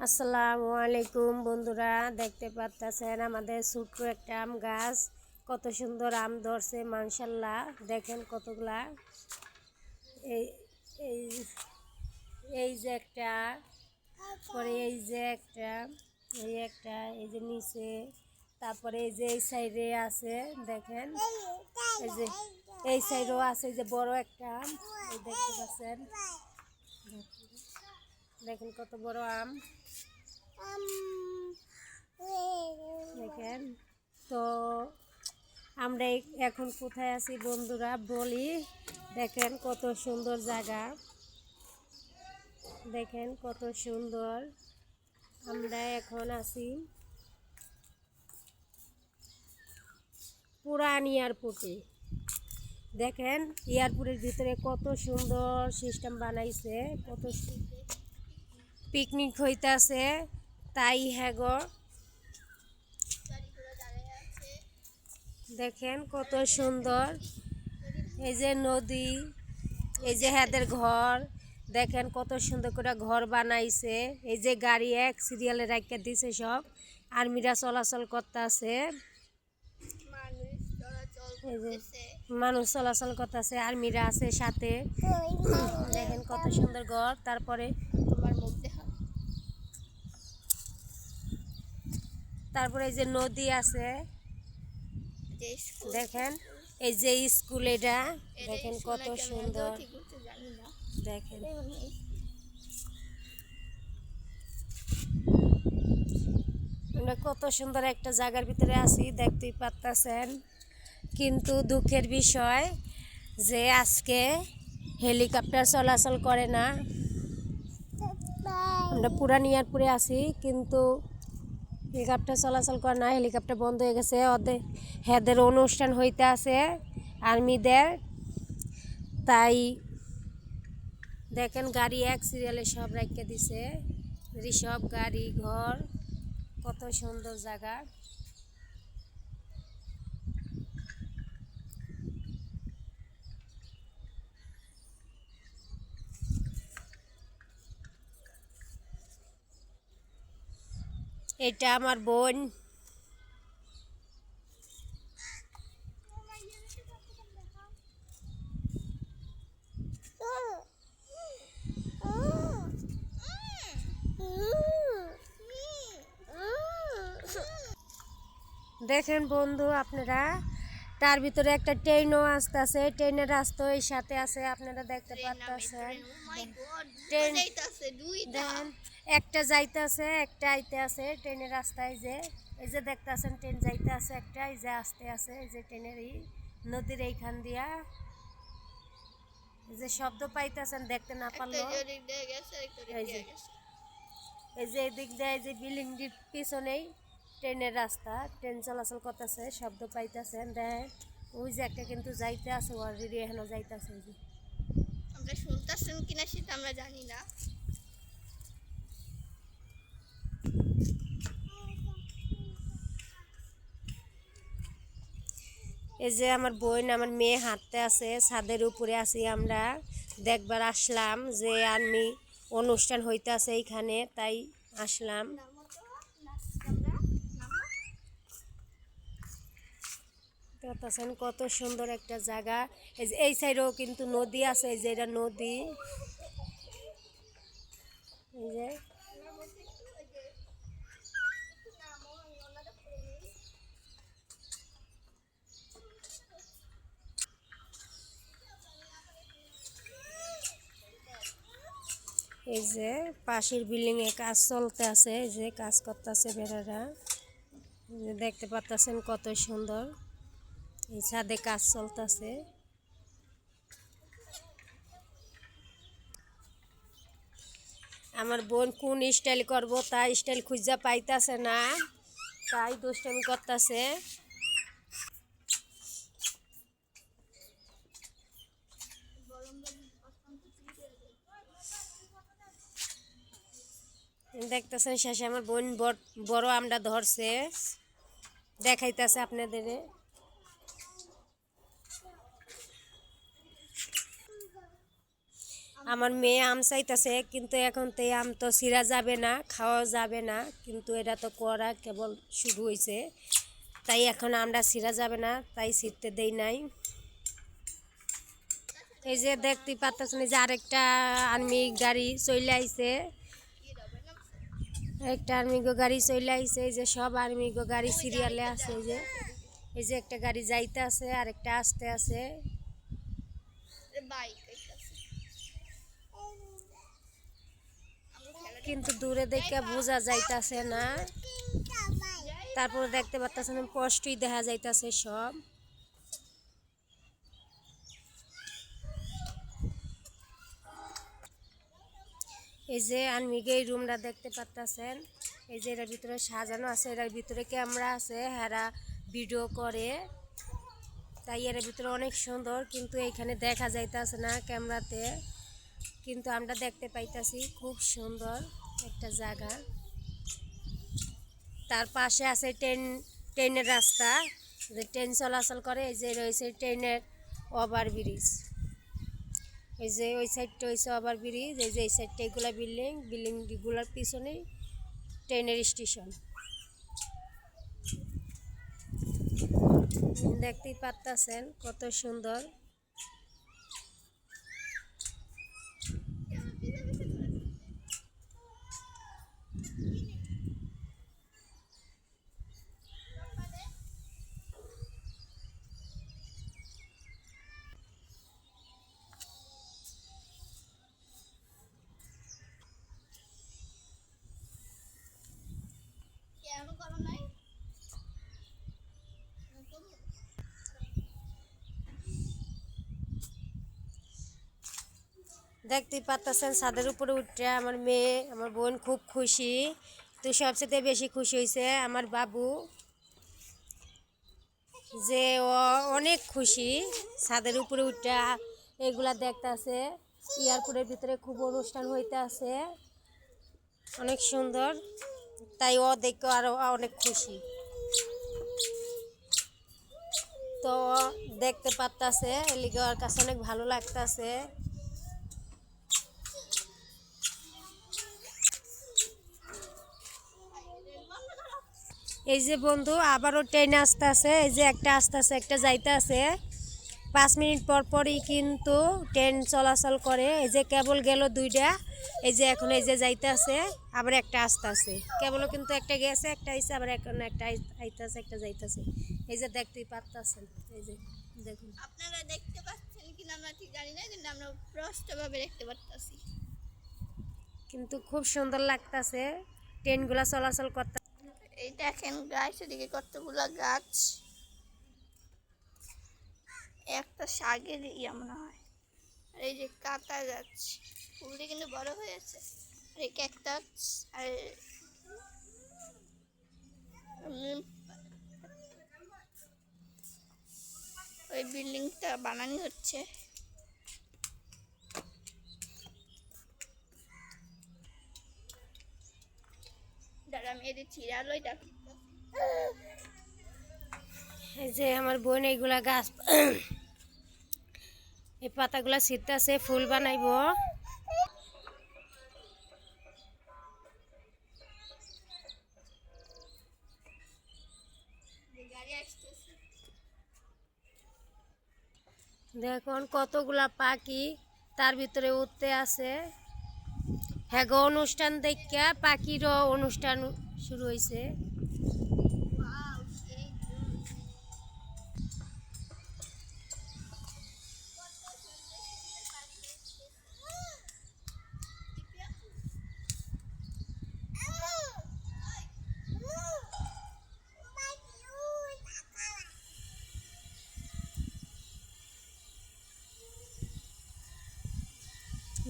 আসসালামু আলাইকুম বন্ধুরা, দেখতে পাচ্ছেন আমাদের ছোট্ট একটা আম গাছ। কত সুন্দর আম ধরছে মাশাআল্লাহ। দেখেন কতগুলা। এই এই এই যে একটা, পরে এই যে একটা, এই যে নিচে, তারপরে এই যে এই সাইডে আছে দেখেন। এই যে এই সাইডেও আছে, এই যে বড় একটা আম, এই দেখতে পাচ্ছেন। দেখেন কত বড় আম দেখেন। তো আমরা এখন কোথায় আছি বন্ধুরা বলি। দেখেন কত সুন্দর জায়গা, দেখেন কত সুন্দর। আমরা এখন আছি পুরান এয়ারপোর্টে। দেখেন এয়ারপোর্টের ভিতরে কত সুন্দর সিস্টেম বানাইছে, কত পিকনিক হইতাছে তাই। হ্যাঁ গো, দেখেন কত সুন্দর। এই যে নদী, এই যে হাদের ঘর, দেখেন কত সুন্দর করে ঘর বানাইছে। এই যে গাড়ি এক সিরিয়ালে রাখতে দিছে, সব আর্মিরা চলাচল করতেছে। এই যে মানুষ চলাচল করতেছে, আর্মিরা আছে সাথে। দেখেন কত সুন্দর ঘর। তারপরে তারপরে এই যে নদী আছে, দেখেন এই যে স্কুল, এটা দেখেন কত সুন্দর। দেখেন আমরা কত সুন্দর একটা জায়গার ভিতরে আছি, দেখতেই পারতেছেন। কিন্তু দুঃখের বিষয় যে আজকে হেলিকপ্টার চলাচল করে না। আমরা পুরান এয়ারপোর্টে আছি, কিন্তু হেলিকপ্টার চলাচল করে না, হেলিকপ্টার বন্ধ হয়ে গেছে। ওদের হেদের অনুষ্ঠান হইতে আছে আর্মিদের, তাই দেখেন গাড়ি এক সিরিয়ালে সব রাখিয়ে দিছে। সব গাড়ি ঘর, কত সুন্দর জায়গা। এটা আমার বোন। দেখেন বন্ধু আপনারা, তার ভিতরে একটা ট্রেনও আসতেছে, ট্রেনের রাস্তা এই সাথে আছে, আপনারা দেখতে পাচ্ছেন। ট্রেন দেখেন, একটা যাইতেছে একটা আইতে আছে ট্রেনের রাস্তায়। যে এই যে দেখতেছেন ট্রেন যাইতে আছে একটা, এই যে আসতে আছে, এই যে ট্রেনের এই নদীর এইখান দিয়া এই যে শব্দ পাইতেছেন, দেখতে না পারলো। এই যে এদিক দিয়ে যে বিল্ডিংটির পিছনেই ট্রেনের রাস্তা, ট্রেন চলাচল করতেছে, শব্দ পাইতেছেন। দেখ ওই যে একটা কিন্তু যাইতে আছে, অলরেডি এখনো যাইতেছে। যে আমরা শুনতেছেন কিনা সেটা আমরা জানি না। এই যে আমার বোন আমার মেয়ে হাঁটতে আছে, ছাদের উপরে আছি আমরা। দেখবার আসলাম যে আর্মি অনুষ্ঠান হইতে আছে এইখানে, তাই আসলাম। দেখতেছেন কত সুন্দর একটা জায়গা। এই যে এই সাইডেও কিন্তু নদী আছে, এই যে এটা নদী। এই যে এই যে পাশের বিল্ডিং এ কাজ চলতে আছে, এই যে কাজ করতেছে বেড়ারা। দেখতে পাচ্ছেন কত সুন্দর, এই ছাদে কাজ চলতেছে। আমার বোন কোন স্টাইল করবো তা স্টাইল খুঁজা পাইতাছে না, তাই দুষ্টামি করতেছে। দেখতেছেন শেষে আমার বোন বড় আমটা ধরছে, দেখাইতেছে আপনাদের। আমার মেয়ে আম চাইতেছে, কিন্তু এখন তো এই আম তো ছিঁড়া যাবে না, খাওয়া যাবে না, কিন্তু এটা তো করা কেবল শুরু হয়েছে, তাই এখন আমরা ছিঁড়া যাবে না, তাই ছিঁড়তে দেই নাই। এই যে দেখতে পাচ্ছেন যে আরেকটা আর্মি গাড়ি চলে আইছে, একটা আর্মি গাড়ি চলে আইছে। এই যে সব আর্মি গাড়ি সিরিয়ালে আছে। এই যে একটা গাড়ি যাইতে আছে, আরেকটা আসতে আছে, বাইক কিন্তু দূরে দেখে বোঝা যাইতাছে না। তারপরে দেখতে পাচ্ছেন স্পষ্টই দেখা যাইতাছে সব। এই যে আর্মিকে এই রুমটা দেখতে পাচ্ছেন, এই যে এটার ভিতরে সাজানো আছে, এটার ভিতরে ক্যামেরা আছে, হেরা ভিডিও করে, তাই এর ভিতরে অনেক সুন্দর, কিন্তু এইখানে দেখা যাইতাছে না ক্যামেরাতে, কিন্তু আমরা দেখতে পাইতাছি খুব সুন্দর একটা জায়গা। তার পাশে আছে ট্রেনের রাস্তা, যে ট্রেন চলাচল করে। এই যে রয়েছে ট্রেনের ওভারব্রিজ, এই যে ওই সাইডটা হয়েছে ওভারব্রিজ, এই যে এই সাইডটা এগুলা বিল্ডিংগুলোর পিছনেই ট্রেনের স্টেশন। দেখতেই পাচ্ছেন কত সুন্দর। কেন করো নাই? দেখতেই পাচ্ছেন ছাদের উপরে উঠে আমার মেয়ে, আমার বোন খুব খুশি। তো সবচেয়ে বেশি খুশি হয়েছে আমার বাবু, যে ও অনেক খুশি ছাদের উপরে উঠে এগুলা দেখতেছে। এয়ারপোর্টের ভিতরে খুব অনুষ্ঠান হইতে আছে, অনেক সুন্দর, তাই ও দেখে আরো অনেক খুশি। তো দেখতে পারতাছে, এলিগে ওর কাছে অনেক ভালো লাগতাছে। এই যে বন্ধু আবারও ট্রেন আসতে আছে, এই যে একটা আসতে আছে, একটা যাইতে আছে, 5 মিনিট পর পরই কিন্তু ট্রেন চলাচল করে। এই যে কেবল গেল দুইটা, এই যে এখন এই যে যাইতে আছে, আবার একটা আসতে আছে, কেবলও কিন্তু একটা গেছে, একটা আইছে, আবার এখন একটা আইতে আছে, একটা যাইতেছে। এই যে দেখতেই পাচ্ছেন, এই যে দেখুন। আপনারা দেখতে পাচ্ছেন কিনা আমরা ঠিক জানি না, কিন্তু আমরা স্পষ্টভাবে দেখতে পাচ্ছি। কিন্তু খুব সুন্দর লাগতাছে ট্রেনগুলা চলাচল করতে। এই দেখেন গাছ, এদিকে কতগুলা গাছ, একটা শাকের ইয়া মনে হয়। আর এই যে কাঁটা গাছ, ফুলটি কিন্তু বড় হয়েছে। আর এই ক্যাকটাস, আর ওই বিল্ডিংটা বানানো হচ্ছে। দাঁড়া, আমি এদের চিরালোই ডাক। এই যে আমার বোন এইগুলা গাছ এই পাতাগুলা ছিঁড়তেছে, ফুল বানাইবো। গাড়ি আসতেছে। দেখুন কতগুলা পাখি তার ভিতরে উঠতে আছে। হ্যাঁ গো, অনুষ্ঠান দেখা পাখিরও অনুষ্ঠান শুরু হয়েছে। ওয়াও, সেই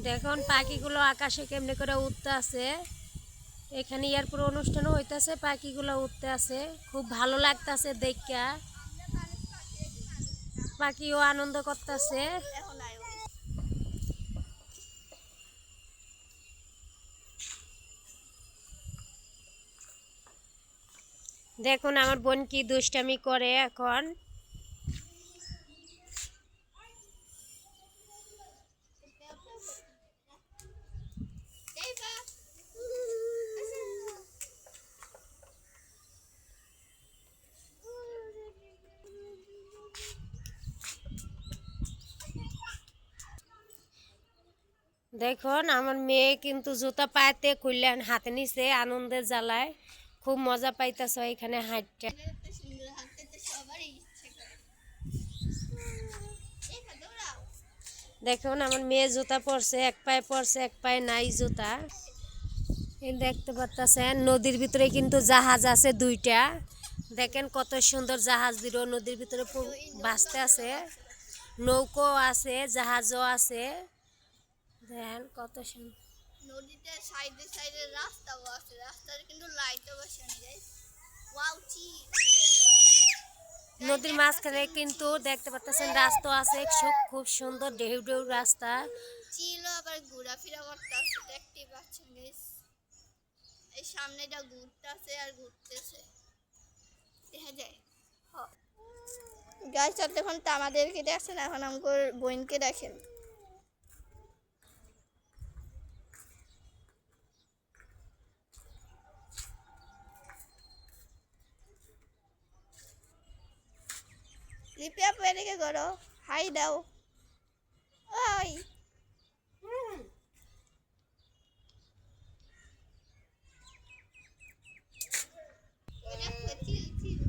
দেখুন পাখিগুলো আকাশে কেমনে করে উঠতে আছে। এখানে এয়ারপোর্ট অনুষ্ঠানও হইতেছে, পাখিগুলো উঠতে আছে, খুব ভালো লাগতেছে দেখা। পাখিও আনন্দ করতেছে। এখন আয় ওই। দেখুন আমার বোন কি দুষ্টামি করে এখন। দেখুন আমার মেয়ে কিন্তু জুতা পায়েতে খুললেন হাতে নিছে আনন্দের জ্বালায় খুব মজা পাইতেছ এখানে হাঁটতে। এত সুন্দর হাঁটতে তো সবারই ইচ্ছে করে। দেখা দৌড়াও। দেখুন আমার মেয়ে জুতা পরছে, এক পায়ে পরছে এক পায়ে নাই জুতা। এই দেখতে পাচ্ছেন নদীর ভিতরে কিন্তু জাহাজ আছে দুইটা। দেখেন কত সুন্দর জাহাজ দুটো নদীর ভিতরে ভাসতে আছে, নৌকো আছে জাহাজও আছে। দেখেন কত সুন্দর। নদীতে সাইডে সাইডে রাস্তাও আছে, রাস্তার কিন্তু লাইটও বসানো যায়। ওয়াও চিল। নদীর মাঝখানে কিন্তু দেখতে পাচ্ছেন রাস্তা আছে, খুব সুন্দর ঢেউ ঢেউ রাস্তা। চিলও আবার ঘোরাফেরা করতেছে, দেখতে পাচ্ছেন গাইস। এই সামনেটা ঘুরতেছে আর ঘুরতেছে, দেখা যায়। গাইস ততক্ষণ তো আমাদেরকে দেখছেন, এখন আমার বোনকে দেখেন। লিপি আপু এদিকে করো, হাই দাও। ওই চিল চিল।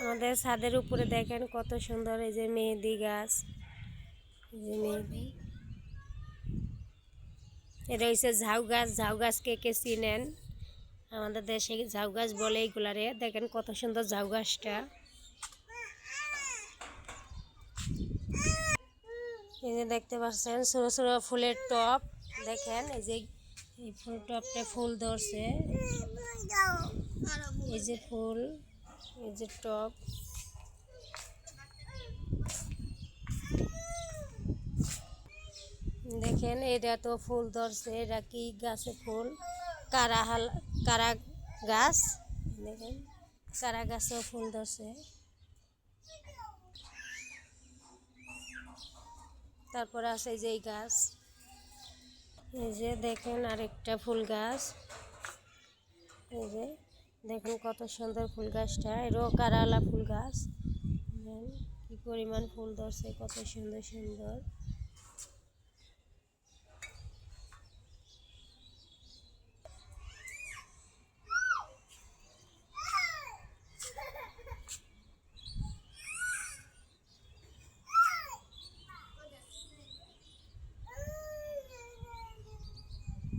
আমাদের ছাদের উপরে দেখেন কত সুন্দর এই যে মেহেদি গাছ, এই যে মেহেদি। এটা হচ্ছে ঝাউ গাছ, ঝাউ গাছ কে কে চিনেন? আমাদের দেশে ঝাউ গাছ বলে এইগুলারে। দেখেন কত সুন্দর ঝাউ গাছটা। এই যে দেখতে পাচ্ছেন ছোটো ছোটো ফুলের টব। দেখেন এই যে এই ফুল টবটা ফুল ধরছে, এই যে ফুল, এই যে টব। দেখেন এটা তো ফুল ধরছে, এটা কি গাছে ফুল? কারা গাছ। দেখেন কারা গাছেও ফুল ধরছে। তারপরে আছে এই যে এই গাছ, এই যে দেখেন আরেকটা ফুল গাছ। এই যে দেখেন কত সুন্দর ফুল গাছটা, এরও কারালা ফুল গাছ। দেখেন কি পরিমাণ ফুল ধরছে, কত সুন্দর সুন্দর।